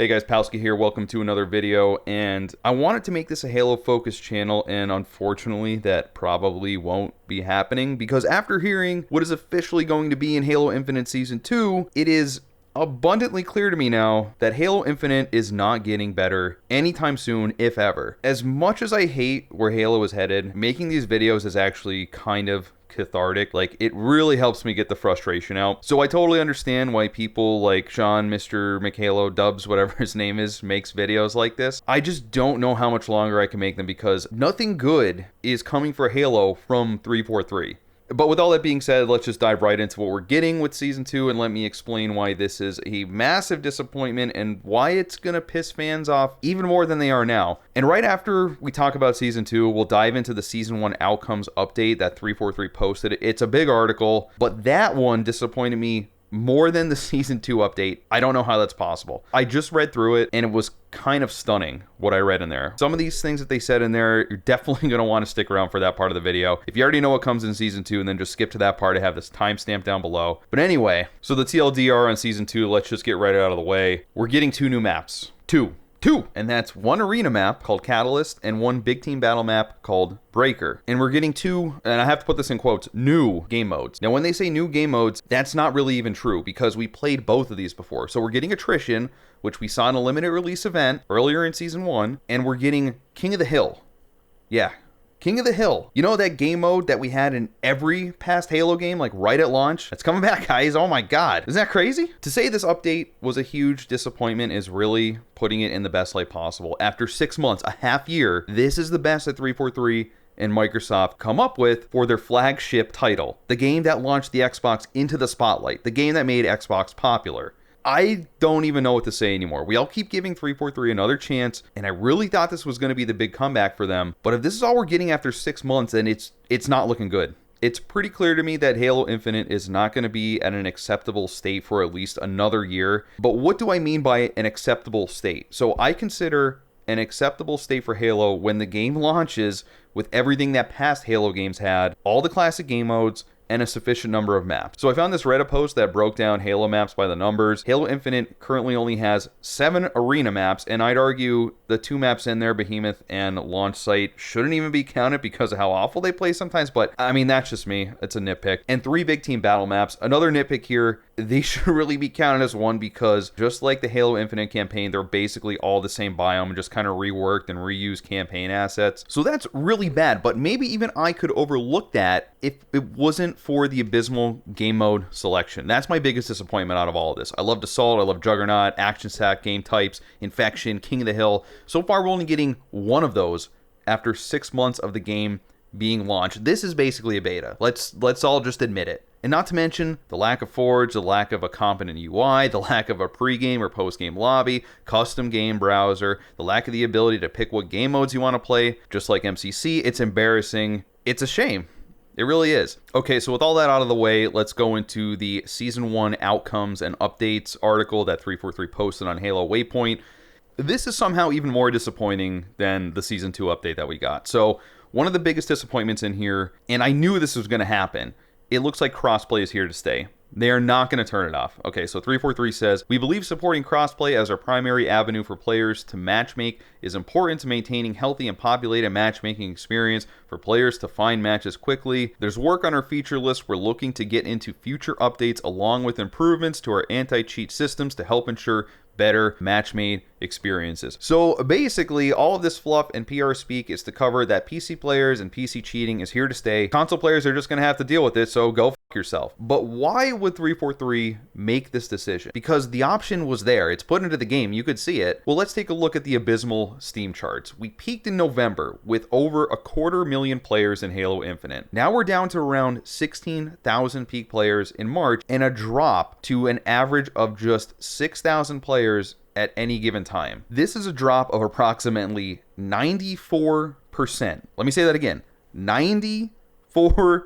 Hey guys, Palsky here. Welcome to another video, and I wanted to make this a Halo focused channel, and unfortunately that probably won't be happening because after hearing what is officially going to be in Halo Infinite Season 2, it is abundantly clear to me now that Halo Infinite is not getting better anytime soon, if ever. As much as I hate where Halo is headed, making these videos is actually kind of cathartic. Like, it really helps me get the frustration out. So I totally understand why people like Sean, Mr. McHalo, Dubs, whatever his name is, makes videos like this. I just don't know how much longer I can make them because nothing good is coming for Halo from 343. But with all that being said, let's just dive right into what we're getting with Season 2 and let me explain why this is a massive disappointment and why it's going to piss fans off even more than they are now. And right after we talk about Season 2, we'll dive into the Season 1 outcomes update that 343 posted. It's a big article, but that one disappointed me more than the Season 2 update. I don't know how that's possible. I just read through it and it was kind of stunning what I read in there. Some of these things that they said in there, you're definitely going to want to stick around for that part of the video. If you already know what comes in Season 2, and then just skip to that part, I have this timestamp down below. But anyway, so the TLDR on Season 2, let's just get right out of the way. We're getting two new maps. Two. And that's one arena map called Catalyst and one big team battle map called Breaker. And we're getting two, and I have to put this in quotes, new game modes. Now, when they say new game modes, that's not really even true because we played both of these before. So we're getting Attrition, which we saw in a limited release event earlier in Season 1, and we're getting King of the Hill. Yeah. King of the Hill. You know that game mode that we had in every past Halo game, like right at launch? It's coming back, guys. Oh my god. Isn't that crazy? To say this update was a huge disappointment is really putting it in the best light possible. After 6 months, a half year, this is the best that 343 and Microsoft come up with for their flagship title. The game that launched the Xbox into the spotlight. The game that made Xbox popular. I don't even know what to say anymore. We all keep giving 343 another chance, and I really thought this was going to be the big comeback for them. But if this is all we're getting after 6 months, then it's not looking good. It's pretty clear to me that Halo Infinite is not going to be at an acceptable state for at least another year. But what do I mean by an acceptable state? So I consider an acceptable state for Halo when the game launches with everything that past Halo games had, all the classic game modes, and a sufficient number of maps. So I found this Reddit post that broke down Halo maps by the numbers. Halo Infinite currently only has 7 arena maps, and I'd argue the 2 maps in there, Behemoth and Launch Site, shouldn't even be counted because of how awful they play sometimes, but I mean, that's just me. It's a nitpick. And 3 big team battle maps. Another nitpick here, they should really be counted as one because just like the Halo Infinite campaign, they're basically all the same biome and just kind of reworked and reused campaign assets. So that's really bad, but maybe even I could overlook that if it wasn't for the abysmal game mode selection. That's my biggest disappointment out of all of this. I loved Assault, I love Juggernaut, Action Stack, Game Types, Infection, King of the Hill. So far, we're only getting one of those after 6 months of the game being launched. This is basically a beta. Let's all just admit it. And not to mention the lack of Forge, the lack of a competent UI, the lack of a pre-game or post-game lobby, custom game browser, the lack of the ability to pick what game modes you want to play, just like MCC. It's embarrassing. It's a shame. It really is. Okay, so with all that out of the way, let's go into the Season 1 outcomes and updates article that 343 posted on Halo Waypoint. This is somehow even more disappointing than the Season 2 update that we got. So one of the biggest disappointments in here, and I knew this was going to happen, it looks like crossplay is here to stay. They are not going to turn it off. Okay, so 343 says, we believe supporting crossplay as our primary avenue for players to matchmake is important to maintaining healthy and populated matchmaking experience for players to find matches quickly. There's work on our feature list we're looking to get into future updates along with improvements to our anti-cheat systems to help ensure better match-made experiences. So basically, all of this fluff and PR speak is to cover that PC players and PC cheating is here to stay. Console players are just going to have to deal with it, so go f yourself. But why would 343 make this decision? Because the option was there. It's put into the game. You could see it. Well, let's take a look at the abysmal Steam charts. We peaked in November with over 250,000 players in Halo Infinite. Now we're down to around 16,000 peak players in March and a drop to an average of just 6,000 players at any given time. This is a drop of approximately 94%. Let me say that again. 94%.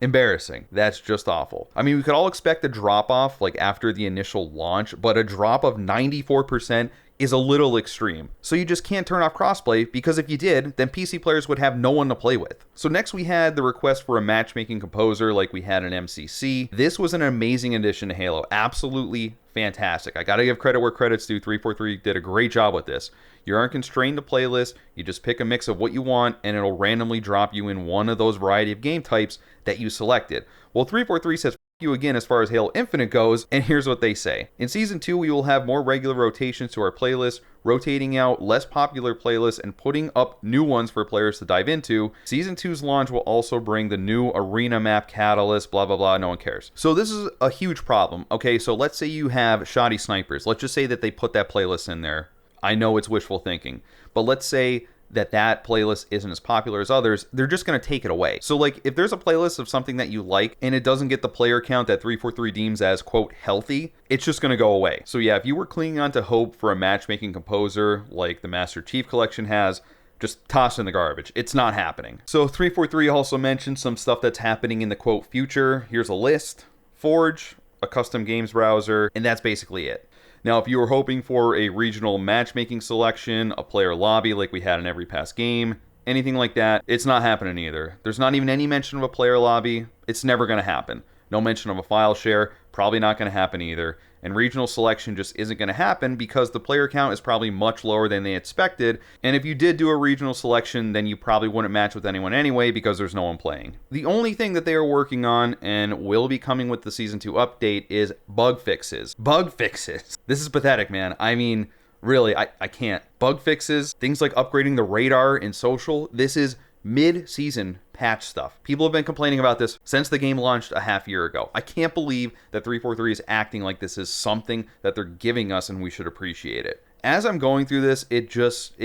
Embarrassing. That's just awful. I mean, we could all expect a drop off like after the initial launch, but a drop of 94% is a little extreme. So you just can't turn off crossplay, because if you did, then PC players would have no one to play with. So next we had the request for a matchmaking composer like we had in MCC. This was an amazing addition to Halo. Absolutely fantastic. I gotta give credit where credit's due. 343 did a great job with this. You aren't constrained to playlists. You just pick a mix of what you want, and it'll randomly drop you in one of those variety of game types that you selected. Well, 343 says you again as far as Halo Infinite goes, and here's what they say. In Season 2, we will have more regular rotations to our playlists, rotating out less popular playlists and putting up new ones for players to dive into. Season 2's launch will also bring the new arena map catalyst, blah, blah, blah, no one cares. So this is a huge problem. Okay, so let's say you have shoddy snipers. Let's just say that they put that playlist in there. I know it's wishful thinking, but let's say that playlist isn't as popular as others, they're just going to take it away. So like if there's a playlist of something that you like and it doesn't get the player count that 343 deems as quote healthy, it's just going to go away. So yeah, if you were clinging on to hope for a matchmaking composer like the Master Chief Collection has, just toss in the garbage. It's not happening. So 343 also mentioned some stuff that's happening in the quote future. Here's a list: Forge, a custom games browser, and that's basically it. Now, if you were hoping for a regional matchmaking selection, a player lobby like we had in every past game, anything like that, it's not happening either. There's not even any mention of a player lobby. It's never going to happen. No mention of a file share, probably not going to happen either. And regional selection just isn't going to happen because the player count is probably much lower than they expected. And if you did do a regional selection, then you probably wouldn't match with anyone anyway because there's no one playing. The only thing that they are working on and will be coming with the Season 2 update is bug fixes. Bug fixes. This is pathetic, man. I mean, really, I can't. Bug fixes, things like upgrading the radar in social, this is mid-season patch stuff. People have been complaining about this since the game launched a half year ago. I can't believe that 343 is acting like this is something that they're giving us and we should appreciate it. As I'm going through this, it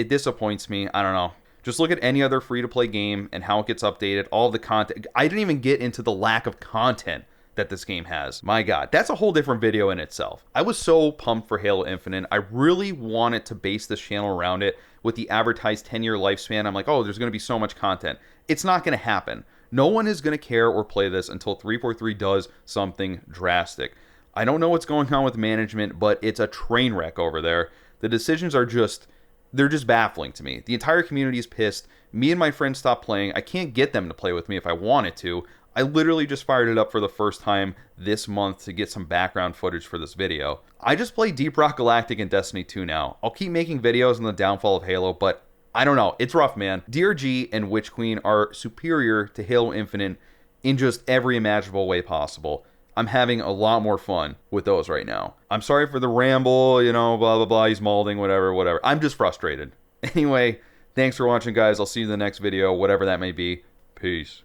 disappoints me. I don't know. Just look at any other free-to-play game and how it gets updated, all the content. I didn't even get into the lack of content that this game has. My God, that's a whole different video in itself. I was so pumped for Halo Infinite. I really wanted to base this channel around it with the advertised 10-year lifespan. I'm like, oh, there's going to be so much content. It's not going to happen. No one is going to care or play this until 343 does something drastic. I don't know what's going on with management, but it's a train wreck over there. The decisions are they're just baffling to me. The entire community is pissed. Me and my friends stopped playing. I can't get them to play with me if I wanted to. I literally just fired it up for the first time this month to get some background footage for this video. I just play Deep Rock Galactic and Destiny 2 now. I'll keep making videos on the downfall of Halo, but I don't know. It's rough, man. DRG and Witch Queen are superior to Halo Infinite in just every imaginable way possible. I'm having a lot more fun with those right now. I'm sorry for the ramble, you know, blah, blah, blah. He's molding, whatever. I'm just frustrated. Anyway, thanks for watching, guys. I'll see you in the next video, whatever that may be. Peace.